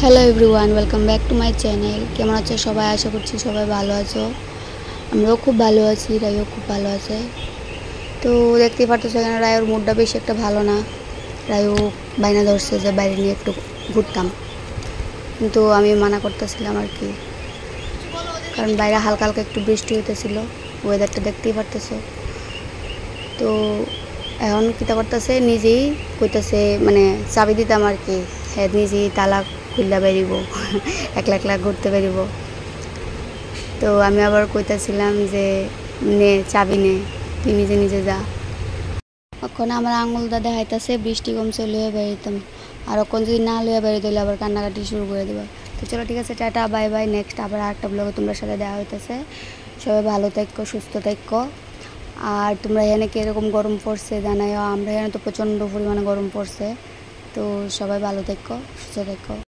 Hello everyone, welcome back to my channel. কেমন আছো সবাই? আশা করছি সবাই ভালো আছো। আমরাও খুব ভালো আছি, রাইও খুব ভালো আছে। তো দেখতেই পারতেছো এখানে রায়ুর মুডটা বেশি একটা ভালো না। রায়ু বাইনা ধরছে যে বাইরে নিয়ে একটু ঘুরতাম, কিন্তু আমি মানা করতেছিলাম আর কি, কারণ বাইরে হালকা হালকা একটু বৃষ্টি হইতেছিল। ওয়েদারটা দেখতেই পারতেছো। তো এখন কিতা করতেছে, নিজেই কইতেছে মানে চাবি দিতাম আর কি, হ্যাঁ নিজেই তালা খুললা বেরিব একলা একলা ঘুরতে বেরিব। তো আমি আবার কইতাছিলাম যে নে চাবি নে, তুই নিজে নিজে যা। এখন আমার আঙুলটা দেখাইতেছে বৃষ্টি কমছে লইয়া বেরিতাম, আর এখন যদি না লইয়া বেরিয়ে দিলে আবার কান্নাকাটি শুরু করে দেবো। তো চলো ঠিক আছে, টাটা বাই বাই। নেক্সট আবার একটা ব্লগে তোমরা সাথে দেওয়া হইতেছে। সবাই ভালো থাকো, সুস্থ থাকো। আর তোমরা এখানে কীরকম গরম পড়ছে জানাইও। আমরা এখানে তো প্রচণ্ড পরিমাণে গরম পড়ছে। তো সবাই ভালো থাকো, সুস্থ থাকো।